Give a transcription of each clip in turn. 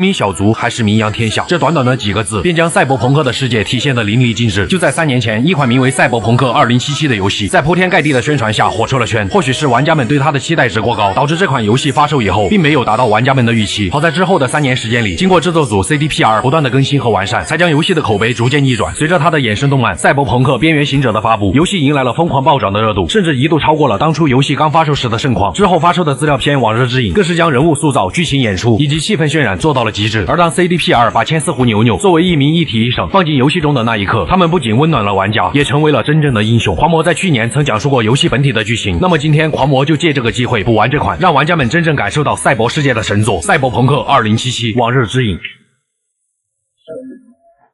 民小卒还是名扬天下，这短短的几个字，便将赛博朋克的世界体现得淋漓尽致。就在3年前，一款名为《赛博朋克2077》的游戏，在铺天盖地的宣传下火出了圈。或许是玩家们对它的期待值过高，导致这款游戏发售以后，并没有达到玩家们的预期。好在之后的3年时间里，经过制作组 CDPR 不断的更新和完善，才将游戏的口碑逐渐逆转。随着它的衍生动漫《赛博朋克：边缘行者》的发布，游戏迎来了疯狂暴涨的热度，甚至一度超过了当初游戏刚发售时的盛况。之后发售的资料片《往日之影》更是将人物塑造、剧情演出以及气氛渲染做到了极致。而当 CDPR 把千丝狐牛牛作为一名一体医生放进游戏中的那一刻，他们不仅温暖了玩家，也成为了真正的英雄。狂魔在去年曾讲述过游戏本体的剧情，那么今天狂魔就借这个机会补完这款，让玩家们真正感受到赛博世界的神作《赛博朋克2077：往日之影》。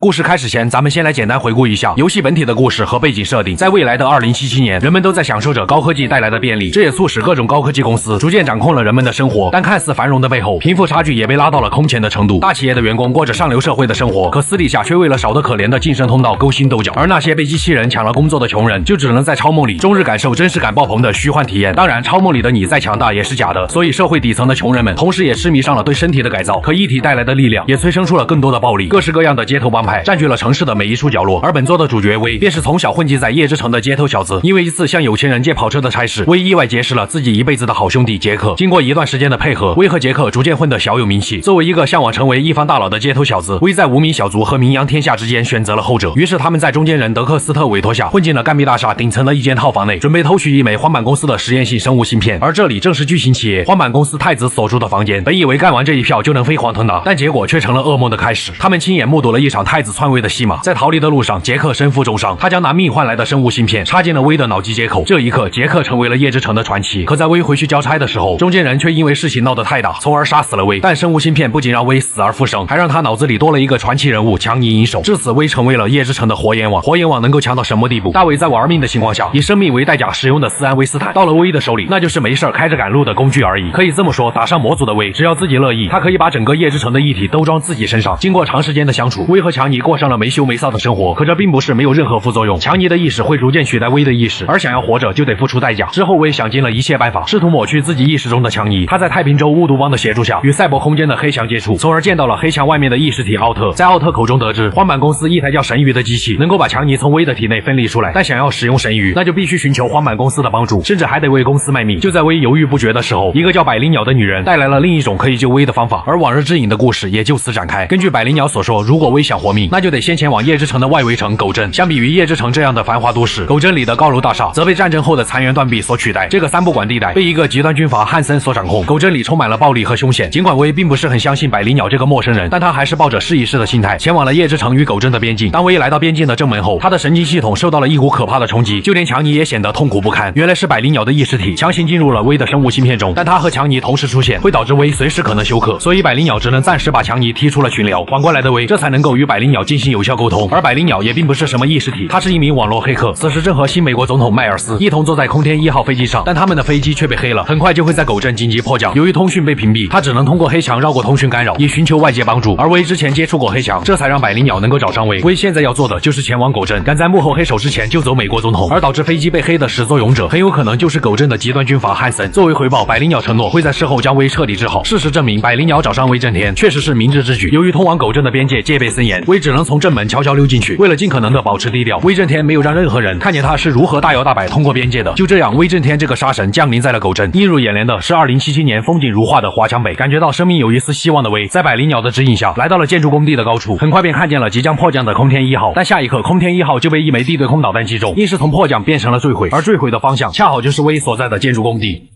故事开始前，咱们先来简单回顾一下游戏本体的故事和背景设定。在未来的2077年，人们都在享受着高科技带来的便利，这也促使各种高科技公司逐渐掌控了人们的生活。但看似繁荣的背后，贫富差距也被拉到了空前的程度。大企业的员工过着上流社会的生活，可私底下却为了少得可怜的晋升通道勾心斗角。而那些被机器人抢了工作的穷人，就只能在超梦里终日感受真实感爆棚的虚幻体验。当然，超梦里的你再强大也是假的，所以社会底层的穷人们同时也痴迷上了对身体的改造。可一体带来的力量也催生出了更多的暴力，各式各样的街头帮派占据了城市的每一处角落。而本作的主角威便是从小混迹在夜之城的街头小子，因为一次向有钱人借跑车的差事，威意外结识了自己一辈子的好兄弟杰克。经过一段时间的配合，威和杰克逐渐混得小有名气。作为一个向往成为一方大佬的街头小子，威在无名小卒和名扬天下之间选择了后者。于是他们在中间人德克斯特委托下，混进了甘比大厦顶层的一间套房内，准备偷取一枚荒坂公司的实验性生物芯片。而这里正是巨型企业荒坂公司太子所住的房间。本以为干完这一票就能飞黄腾达，但结果却成了噩梦的开始。他们亲眼目睹了一场太子篡位的戏码。在逃离的路上，杰克身负重伤，他将拿命换来的生物芯片插进了威的脑机接口。这一刻，杰克成为了夜之城的传奇。可在威回去交差的时候，中间人却因为事情闹得太大，从而杀死了威。但生物芯片不仅让威死而复生，还让他脑子里多了一个传奇人物强尼银手。至此，威成为了夜之城的火眼网。火眼网能够强到什么地步？大卫在玩命的情况下，以生命为代价使用的斯安威斯坦，到了威的手里，那就是没事开着赶路的工具而已。可以这么说，打上模组的威，只要自己乐意，他可以把整个夜之城的一体都装自己身上。经过长时间的相处，威和强尼过上了没羞没臊的生活。可这并不是没有任何副作用，强尼的意识会逐渐取代威的意识，而想要活着就得付出代价。之后威想尽了一切办法，试图抹去自己意识中的强尼。他在太平洲巫毒帮的协助下，与赛博空间的黑墙接触，从而见到了黑墙外面的意识体奥特。在奥特口中得知，荒坂公司一台叫神鱼的机器能够把强尼从威的体内分离出来，但想要使用神鱼，那就必须寻求荒坂公司的帮助，甚至还得为公司卖命。就在威犹豫不决的时候，一个叫百灵鸟的女人带来了另一种可以救威的方法，而往日之影的故事也就此展开。根据百灵鸟所说，如果威想活命，那就得先前往夜之城的外围城狗镇。相比于夜之城这样的繁华都市，狗镇里的高楼大厦则被战争后的残垣断壁所取代。这个三不管地带被一个极端军阀汉森所掌控，狗镇里充满了暴力和凶险。尽管威并不是很相信百灵鸟这个陌生人，但他还是抱着试一试的心态前往了夜之城与狗镇的边境。当威来到边境的正门后，他的神经系统受到了一股可怕的冲击，就连强尼也显得痛苦不堪。原来是百灵鸟的意识体强行进入了威的生物芯片中，但他和强尼同时出现，会导致威随时可能休克，所以百灵鸟只能暂时把强尼踢出了群聊。缓过来的威这才能够与百灵鸟进行有效沟通。而百灵鸟也并不是什么意识体，他是一名网络黑客，此时正和新美国总统迈尔斯一同坐在空天1号飞机上，但他们的飞机却被黑了，很快就会在狗镇紧急迫降。由于通讯被屏蔽，他只能通过黑墙绕过通讯干扰，以寻求外界帮助。而威之前接触过黑墙，这才让百灵鸟能够找上威。威现在要做的就是前往狗镇，赶在幕后黑手之前救走美国总统，而导致飞机被黑的始作俑者很有可能就是狗镇的极端军阀汉森。作为回报，百灵鸟承诺会在事后将威彻底治好。事实证明，百灵鸟找上威震天确实是明智之举。由于通往狗镇的边界戒备森严，威只能从正门悄悄溜进去。为了尽可能的保持低调，威震天没有让任何人看见他是如何大摇大摆通过边界的。就这样，威震天这个杀神降临在了狗镇。映入眼帘的是2077年风景如画的华强北。感觉到生命有一丝希望的威，在百灵鸟的指引下，来到了建筑工地的高处，很快便看见了即将迫降的空天1号。但下一刻，空天1号就被一枚地对空导弹击中，硬是从迫降变成了坠毁，而坠毁的方向恰好就是威所在的建筑工地。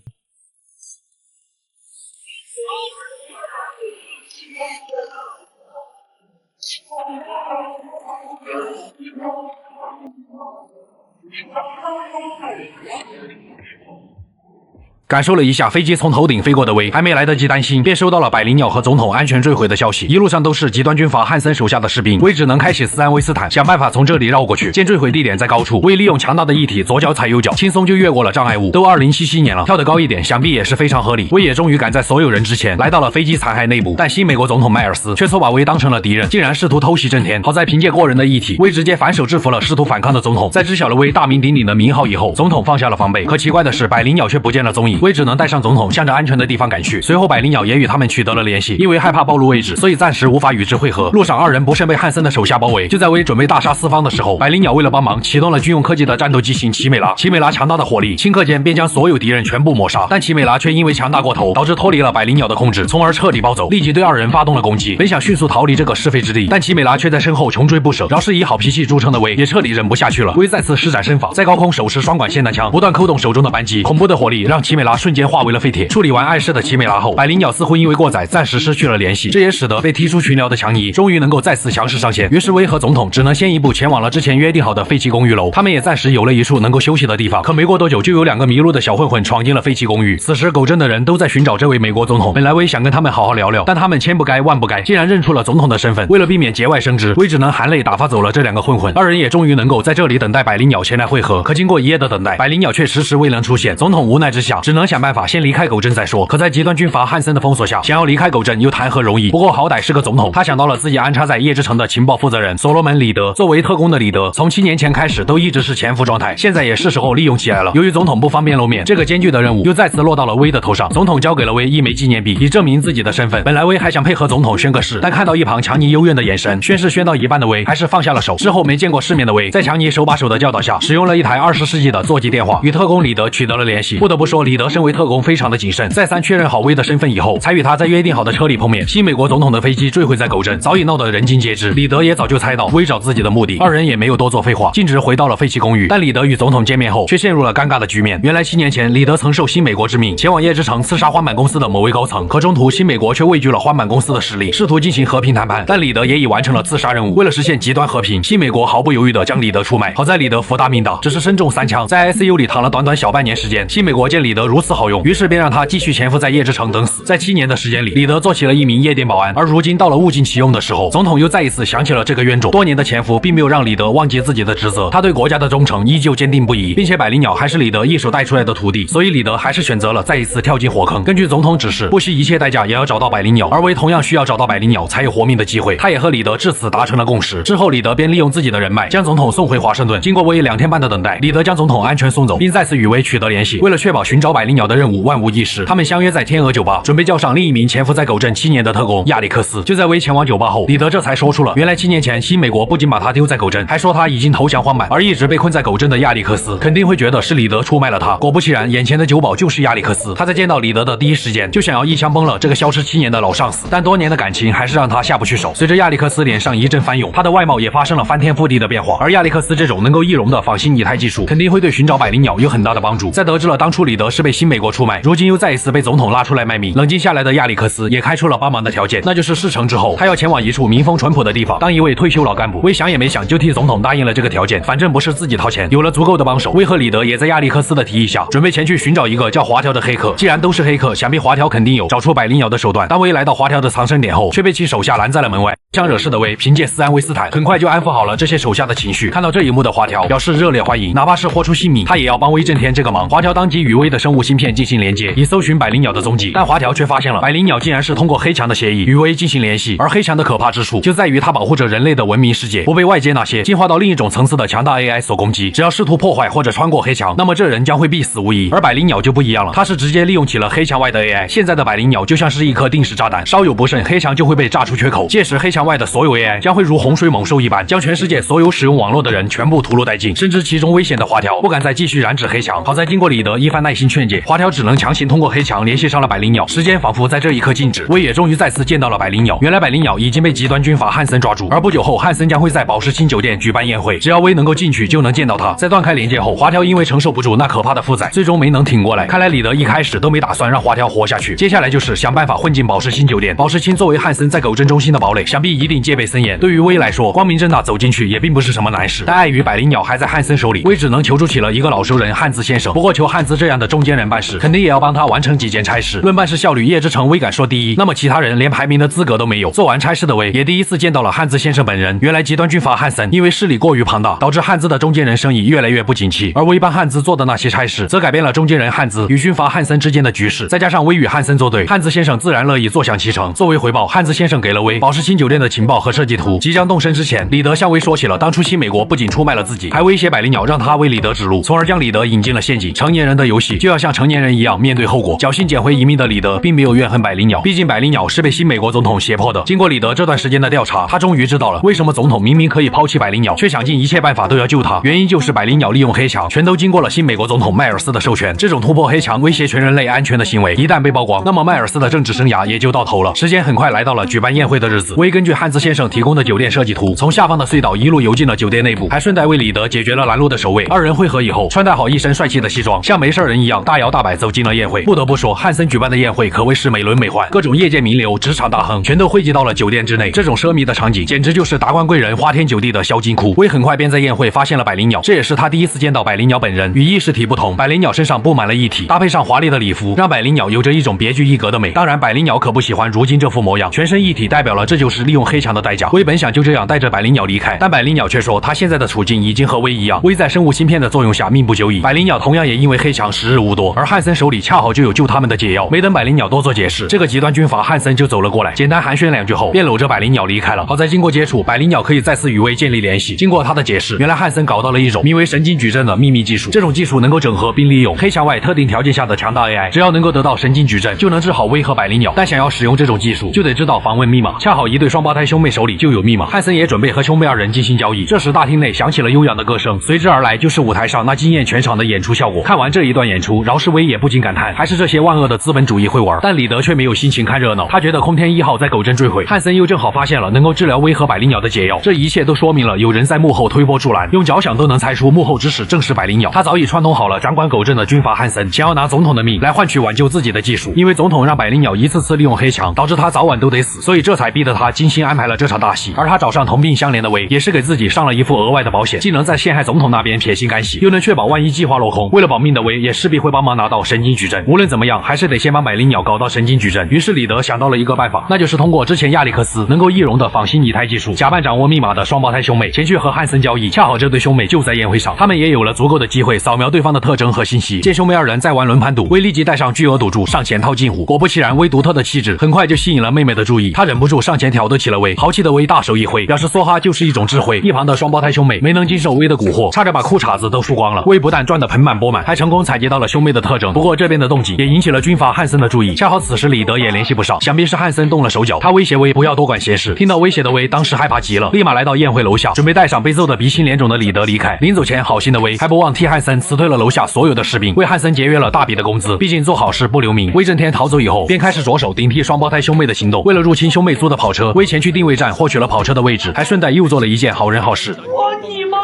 感受了一下飞机从头顶飞过的威，还没来得及担心，便收到了百灵鸟和总统安全坠毁的消息。一路上都是极端军阀汉森手下的士兵，威只能开启斯安威斯坦，想办法从这里绕过去。见坠毁地点在高处，威利用强大的翼体左脚踩右脚，轻松就越过了障碍物。都2077年了，跳得高一点，想必也是非常合理。威也终于赶在所有人之前来到了飞机残骸内部，但新美国总统迈尔斯却错把威当成了敌人，竟然试图偷袭震天。好在凭借过人的翼体，威直接反手制服了试图反抗的总统。在知晓了威大名鼎鼎的名号以后，总统放下了防备。可奇怪的是，百灵鸟却不见了踪影。威只能带上总统，向着安全的地方赶去。随后百灵鸟也与他们取得了联系，因为害怕暴露位置，所以暂时无法与之会合。路上二人不慎被汉森的手下包围，就在威准备大杀四方的时候，百灵鸟为了帮忙，启动了军用科技的战斗机型奇美拉。奇美拉强大的火力，顷刻间便将所有敌人全部抹杀，但奇美拉却因为强大过头，导致脱离了百灵鸟的控制，从而彻底暴走，立即对二人发动了攻击。本想迅速逃离这个是非之地，但奇美拉却在身后穷追不舍。饶是以好脾气著称的威，也彻底忍不下去了。威再次施展身法，在高空手持双管霰弹枪，不断扣动手中的扳机，恐怖的火力让奇美拉瞬间化为了废铁。处理完碍事的奇美拉后，百灵鸟似乎因为过载暂时失去了联系，这也使得被踢出群聊的强尼终于能够再次强势上线。于是威和总统只能先一步前往了之前约定好的废弃公寓楼，他们也暂时有了一处能够休息的地方。可没过多久，就有2个迷路的小混混闯进了废弃公寓。此时狗镇的人都在寻找这位美国总统，本来威想跟他们好好聊聊，但他们千不该万不该，竟然认出了总统的身份。为了避免节外生枝，威只能含泪打发走了这2个混混。二人也终于能够在这里等待百灵鸟前来会合。可经过一夜的等待，百灵鸟却迟迟未能出现。总统无奈之下，只能想办法先离开狗镇再说。可在极端军阀汉森的封锁下，想要离开狗镇又谈何容易？不过好歹是个总统，他想到了自己安插在夜之城的情报负责人所罗门·李德。作为特工的李德，从7年前开始都一直是潜伏状态，现在也是时候利用起来了。由于总统不方便露面，这个艰巨的任务又再次落到了威的头上。总统交给了威1枚纪念币，以证明自己的身份。本来威还想配合总统宣个誓，但看到一旁强尼幽怨的眼神，宣誓宣到一半的威还是放下了手。之后没见过世面的威，在强尼手把手的教导下，使用了一台20世纪的座机电话，与特工李德取得了联系。不得不说，李德身为特工非常的谨慎，再三确认好威的身份以后，才与他在约定好的车里碰面。新美国总统的飞机坠毁在狗镇，早已闹得人尽皆知。李德也早就猜到威找自己的目的，二人也没有多做废话，径直回到了废弃公寓。但李德与总统见面后，却陷入了尴尬的局面。原来7年前，李德曾受新美国之命，前往夜之城刺杀欢满公司的某位高层，可中途新美国却畏惧了欢满公司的实力，试图进行和平谈判，但李德也已完成了刺杀任务。为了实现极端和平，新美国毫不犹豫地将李德出卖。好在李德福大命大，只是身中3枪，在 ICU 里躺了短短小半年时间。新美国见李德如此好用，于是便让他继续潜伏在夜之城等死。在7年的时间里，李德做起了一名夜店保安，而如今到了物尽其用的时候，总统又再一次想起了这个冤种。多年的潜伏并没有让李德忘记自己的职责，他对国家的忠诚依旧坚定不移，并且百灵鸟还是李德一手带出来的徒弟，所以李德还是选择了再一次跳进火坑。根据总统指示，不惜一切代价也要找到百灵鸟，而威同样需要找到百灵鸟才有活命的机会。他也和李德至此达成了共识。之后，李德便利用自己的人脉，将总统送回华盛顿。经过威2天半的等待，李德将总统安全送走，并再次与威取得联系。为了确保寻找百灵鸟的任务万无一失，他们相约在天鹅酒吧，准备叫上另一名潜伏在狗镇7年的特工亚历克斯。就在威前往酒吧后，李德这才说出了原来7年前新美国不仅把他丢在狗镇，还说他已经投降荒坂，而一直被困在狗镇的亚历克斯肯定会觉得是李德出卖了他。果不其然，眼前的酒保就是亚历克斯。他在见到李德的第一时间就想要一枪崩了这个消失7年的老上司，但多年的感情还是让他下不去手。随着亚历克斯脸上一阵翻涌，他的外貌也发生了翻天覆地的变化。而亚历克斯这种能够易容的仿新拟态技术，肯定会对寻找百灵鸟有很大的帮助。在得知了当初李德是被新美国出卖，如今又再一次被总统拉出来卖命，冷静下来的亚历克斯也开出了帮忙的条件，那就是事成之后，他要前往一处民风淳朴的地方，当一位退休老干部。威想也没想，就替总统答应了这个条件，反正不是自己掏钱。有了足够的帮手，威和李德也在亚历克斯的提议下，准备前去寻找一个叫华条的黑客。既然都是黑客，想必华条肯定有找出百灵鸟的手段。当威来到华条的藏身点后，却被其手下拦在了门外。想惹事的威凭借斯安威斯坦很快就安抚好了这些手下的情绪。看到这一幕的华条表示热烈欢迎，哪怕是豁出性命，他也要帮威震天这个忙。华条当即与威的生物芯片进行连接，以搜寻百灵鸟的踪迹。但华条却发现了百灵鸟竟然是通过黑墙的协议与威进行联系，而黑墙的可怕之处就在于它保护着人类的文明世界，不被外界那些进化到另一种层次的强大 AI 所攻击。只要试图破坏或者穿过黑墙，那么这人将会必死无疑。而百灵鸟就不一样了，它是直接利用起了黑墙外的 AI。现在的百灵鸟就像是一颗定时炸弹，稍有不慎，黑墙就会被炸出缺口，届时黑墙外的所有 AI 将会如洪水猛兽一般，将全世界所有使用网络的人全部屠戮殆尽，甚至其中危险的华条不敢再继续染指黑墙。好在经过李德一番耐心劝解，华条只能强行通过黑墙联系上了百灵鸟。时间仿佛在这一刻静止，威也终于再次见到了百灵鸟。原来百灵鸟已经被极端军阀汉森抓住，而不久后汉森将会在宝石星酒店举办宴会，只要威能够进去就能见到他。在断开连接后，华条因为承受不住那可怕的负载，最终没能挺过来。看来李德一开始都没打算让华条活下去，接下来就是想办法混进宝石星酒店。宝石星作为汉森在狗镇中心的堡垒，想必一定戒备森严。对于威来说，光明正大走进去也并不是什么难事，但碍于百灵鸟还在汉森手里，威只能求助起了一个老熟人汉兹先生。不过求汉兹这样的中间人办事，肯定也要帮他完成几件差事。论办事效率，叶之城威敢说第一，那么其他人连排名的资格都没有。做完差事的威也第一次见到了汉兹先生本人。原来极端军阀汉森因为势力过于庞大，导致汉兹的中间人生意越来越不景气，而威帮汉兹做的那些差事，则改变了中间人汉兹与军阀汉森之间的局势。再加上威与汉森作对，汉兹先生自然乐意坐享其成。作为回报，汉兹先生给了威宝石星酒店的情报和设计图。即将动身之前，李德向威说起了当初新美国不仅出卖了自己，还威胁百灵鸟让他为李德指路，从而将李德引进了陷阱。成年人的游戏就要像像成年人一样面对后果。侥幸捡回一命的李德并没有怨恨百灵鸟，毕竟百灵鸟是被新美国总统胁迫的。经过李德这段时间的调查，他终于知道了为什么总统明明可以抛弃百灵鸟，却想尽一切办法都要救他。原因就是百灵鸟利用黑墙，全都经过了新美国总统迈尔斯的授权。这种突破黑墙、威胁全人类安全的行为，一旦被曝光，那么迈尔斯的政治生涯也就到头了。时间很快来到了举办宴会的日子，威根据汉兹先生提供的酒店设计图，从下方的隧道一路游进了酒店内部，还顺带为李德解决了拦路的守卫。二人会合以后，穿戴好一身帅气的西装，像没事人一样大摇大摆走进了宴会。不得不说，汉森举办的宴会可谓是美轮美奂，各种业界名流、职场大亨全都汇集到了酒店之内。这种奢靡的场景，简直就是达官贵人花天酒地的销金窟。威很快便在宴会发现了百灵鸟，这也是他第一次见到百灵鸟本人。与意识体不同，百灵鸟身上布满了异体，搭配上华丽的礼服，让百灵鸟有着一种别具一格的美。当然，百灵鸟可不喜欢如今这副模样，全身一体代表了这就是利用黑墙的代价。威本想就这样带着百灵鸟离开，但百灵鸟却说他现在的处境已经和威一样，威在生物芯片的作用下命不久矣。百灵鸟同样也因为黑墙时日无多，而汉森手里恰好就有救他们的解药。没等百灵鸟多做解释，这个极端军阀汉森就走了过来，简单寒暄两句后，便搂着百灵鸟离开了。好在经过接触，百灵鸟可以再次与威建立联系。经过他的解释，原来汉森搞到了一种名为神经矩阵的秘密技术，这种技术能够整合并利用黑墙外特定条件下的强大 AI， 只要能够得到神经矩阵，就能治好威和百灵鸟。但想要使用这种技术，就得知道访问密码。恰好一对双胞胎兄妹手里就有密码，汉森也准备和兄妹二人进行交易。这时大厅内响起了悠扬的歌声，随之而来就是舞台上那惊艳全场的演出效果。看完这一段演出，饶世威也不禁感叹，还是这些万恶的资本主义会玩。但李德却没有心情看热闹，他觉得空天1号在狗镇坠毁，汉森又正好发现了能够治疗威和百灵鸟的解药，这一切都说明了有人在幕后推波助澜，用脚想都能猜出幕后指使正是百灵鸟。他早已串通好了掌管狗镇的军阀汉森，想要拿总统的命来换取挽救自己的技术。因为总统让百灵鸟一次次利用黑墙，导致他早晚都得死，所以这才逼得他精心安排了这场大戏。而他找上同病相怜的威，也是给自己上了一副额外的保险，既能在陷害总统那边撇清干系，又能确保万一计划落空，为了保命的威也势必会帮忙拿到神经矩阵。无论怎么样，还是得先帮百灵鸟搞到神经矩阵。于是李德想到了一个办法，那就是通过之前亚历克斯能够易容的仿新拟态技术，假扮掌握密码的双胞胎兄妹前去和汉森交易。恰好这对兄妹就在宴会上，他们也有了足够的机会扫描对方的特征和信息。见兄妹二人在玩轮盘赌，威立即带上巨额赌注上前套近乎。果不其然，威独特的气质很快就吸引了妹妹的注意，他忍不住上前挑逗起了威。豪气的威大手一挥，表示梭哈就是一种智慧。一旁的双胞胎兄妹没能经受威的蛊惑，差点把裤衩子都输光了。威不但赚得盆满钵满，还成功采集到了兄妹的特征。不过这边的动静也引起了军阀汉森的注意，恰好此时李德也联系不上，想必是汉森动了手脚。他威胁威不要多管闲事。听到威胁的威当时害怕极了，立马来到宴会楼下，准备带上被揍得鼻青脸肿的李德离开。临走前，好心的威还不忘替汉森辞退了楼下所有的士兵，为汉森节约了大笔的工资。毕竟做好事不留名。威震天逃走以后，便开始着手顶替双胞胎兄妹的行动。为了入侵兄妹租的跑车，威前去定位站获取了跑车的位置，还顺带又做了一件好人好事。我你妈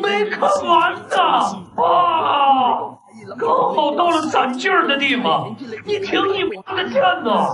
没看完呢啊！刚好到了攒劲儿的地方，你听你妈的天哪！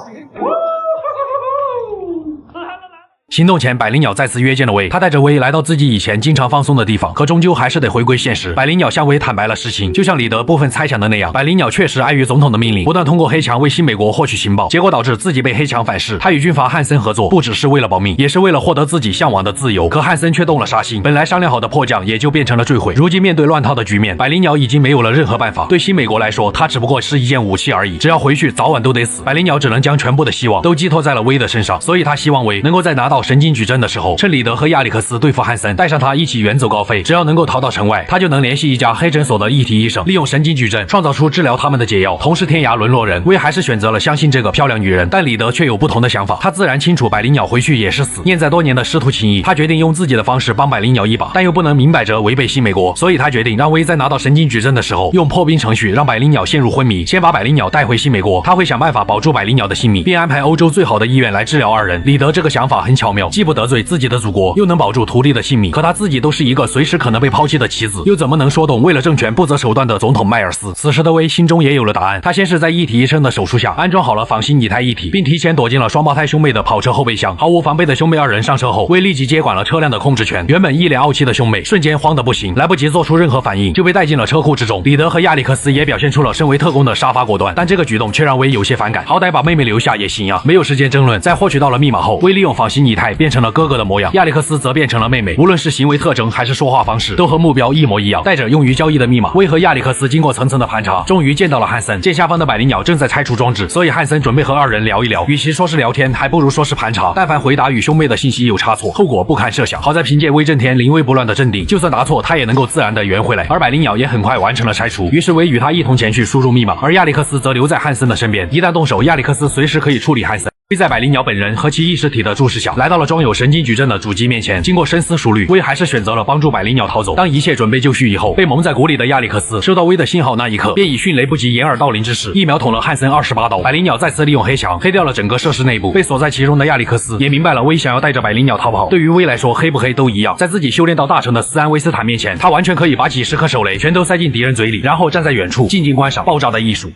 行动前，百灵鸟再次约见了威，他带着威来到自己以前经常放松的地方，可终究还是得回归现实。百灵鸟向威坦白了实情，就像李德部分猜想的那样，百灵鸟确实碍于总统的命令，不断通过黑墙为新美国获取情报，结果导致自己被黑墙反噬。他与军阀汉森合作，不只是为了保命，也是为了获得自己向往的自由。可汉森却动了杀心，本来商量好的迫降也就变成了坠毁。如今面对乱套的局面，百灵鸟已经没有了任何办法。对新美国来说，它只不过是一件武器而已，只要回去早晚都得死。百灵鸟只能将全部的希望都寄托在了威的身上，所以他希望威能够在拿到神经矩阵的时候，趁李德和亚历克斯对付汉森，带上他一起远走高飞。只要能够逃到城外，他就能联系一家黑诊所的一体医生，利用神经矩阵创造出治疗他们的解药，同是天涯沦落人。威还是选择了相信这个漂亮女人，但李德却有不同的想法。他自然清楚百灵鸟回去也是死，念在多年的师徒情谊，他决定用自己的方式帮百灵鸟一把，但又不能明摆着违背新美国，所以他决定让威在拿到神经矩阵的时候，用破冰程序让百灵鸟陷入昏迷，先把百灵鸟带回新美国。他会想办法保住百灵鸟的性命，并安排欧洲最好的医院来治疗二人。李德这个想法很巧妙，既不得罪自己的祖国，又能保住徒弟的性命。可他自己都是一个随时可能被抛弃的棋子，又怎么能说动为了政权不择手段的总统迈尔斯？此时的威心中也有了答案。他先是在一体医生的手术下安装好了仿新拟态一体，并提前躲进了双胞胎兄妹的跑车后备箱。毫无防备的兄妹二人上车后，威立即接管了车辆的控制权。原本一脸傲气的兄妹瞬间慌得不行，来不及做出任何反应，就被带进了车库之中。李德和亚历克斯也表现出了身为特工的杀伐果断，但这个举动却让威有些反感。好歹把妹妹留下也行啊！没有时间争论，在获取到了密码后，威利用仿新拟态开，变成了哥哥的模样。亚历克斯则变成了妹妹，无论是行为特征还是说话方式，都和目标一模一样。带着用于交易的密码，威和亚历克斯经过层层的盘查，终于见到了汉森。见下方的百灵鸟正在拆除装置，所以汉森准备和二人聊一聊。与其说是聊天，还不如说是盘查。但凡回答与兄妹的信息有差错，后果不堪设想。好在凭借威震天临危不乱的镇定，就算答错，他也能够自然的圆回来。而百灵鸟也很快完成了拆除，于是威与他一同前去输入密码，而亚历克斯则留在汉森的身边。一旦动手，亚历克斯随时可以处理汉森。威在百灵鸟本人和其意识体的注视下，来到了装有神经矩阵的主机面前。经过深思熟虑，威还是选择了帮助百灵鸟逃走。当一切准备就绪以后，被蒙在鼓里的亚历克斯收到威的信号那一刻，便以迅雷不及掩耳盗铃之势，一秒捅了汉森28刀。百灵鸟再次利用黑墙黑掉了整个设施内部。被锁在其中的亚历克斯也明白了威想要带着百灵鸟逃跑。对于威来说，黑不黑都一样。在自己修炼到大成的斯安威斯坦面前，他完全可以把几十颗手雷全都塞进敌人嘴里，然后站在远处静静观赏爆炸的艺术。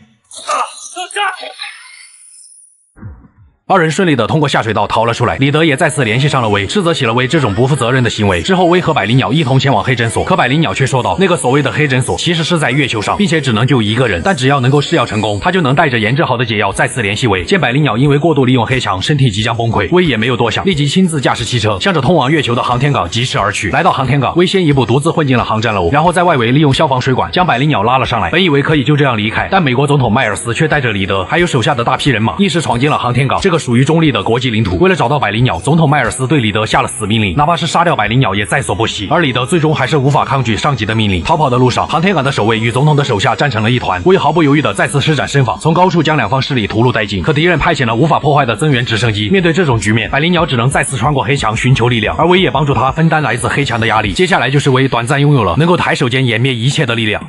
二人顺利的通过下水道逃了出来，李德也再次联系上了威，斥责起了威这种不负责任的行为。之后，威和百灵鸟一同前往黑诊所，可百灵鸟却说道，那个所谓的黑诊所其实是在月球上，并且只能救一个人，但只要能够试药成功，他就能带着研制好的解药再次联系威。见百灵鸟因为过度利用黑墙，身体即将崩溃，威也没有多想，立即亲自驾驶汽车，向着通往月球的航天港疾驰而去。来到航天港，威先一步独自混进了航站楼，然后在外围利用消防水管将百灵鸟拉了上来。本以为可以就这样离开，但美国总统迈尔斯却带着李德还有手下的大批人马，一时闯进了航天港，这个属于中立的国际领土。为了找到百灵鸟，总统迈尔斯对李德下了死命令，哪怕是杀掉百灵鸟也在所不惜。而李德最终还是无法抗拒上级的命令。逃跑的路上，航天港的守卫与总统的手下战成了一团。威毫不犹豫的再次施展身法，从高处将两方势力屠戮殆尽。可敌人派遣了无法破坏的增援直升机，面对这种局面，百灵鸟只能再次穿过黑墙寻求力量，而威也帮助他分担来自黑墙的压力。接下来就是威短暂拥有了能够抬手间湮灭一切的力量。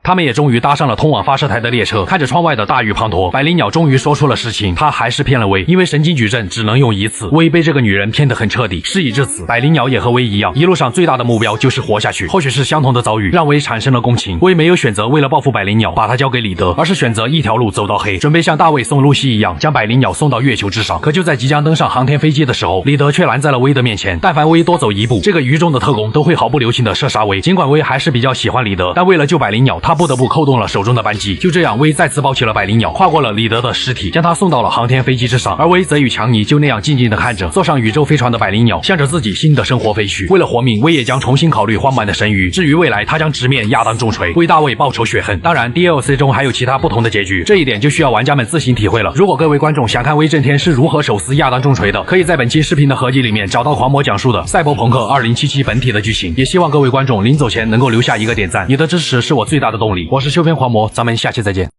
他们也终于搭上了通往发射台的列车，看着窗外的大雨滂沱，百灵鸟终于说出了实情，他还是骗了威，因为神经矩阵只能用一次。威被这个女人骗得很彻底。事已至此，百灵鸟也和威一样，一路上最大的目标就是活下去。或许是相同的遭遇让威产生了共情，威没有选择为了报复百灵鸟把它交给李德，而是选择一条路走到黑，准备像大卫送露西一样将百灵鸟送到月球之上。可就在即将登上航天飞机的时候，李德却拦在了威的面前。但凡威多走一步，这个愚忠的特工都会毫不留情的射杀威。尽管威还是比较喜欢李德，但为了救百灵鸟，他不得不扣动了手中的扳机。就这样，威再次抱起了百灵鸟，跨过了李德的尸体，将他送到了航天飞机之上。而威则与强尼就那样静静的看着坐上宇宙飞船的百灵鸟向着自己新的生活飞去。为了活命，威也将重新考虑荒蛮的神谕。至于未来，他将直面亚当重锤，为大卫报仇雪恨。当然 DLC 中还有其他不同的结局，这一点就需要玩家们自行体会了。如果各位观众想看威震天是如何手撕亚当重锤的，可以在本期视频的合集里面找到狂魔讲述的《赛博朋克2077》本体的剧情。也希望各位观众临走前能够留下一个点赞，你的支持是我最大的动力。我是修片狂魔，咱们下期再见。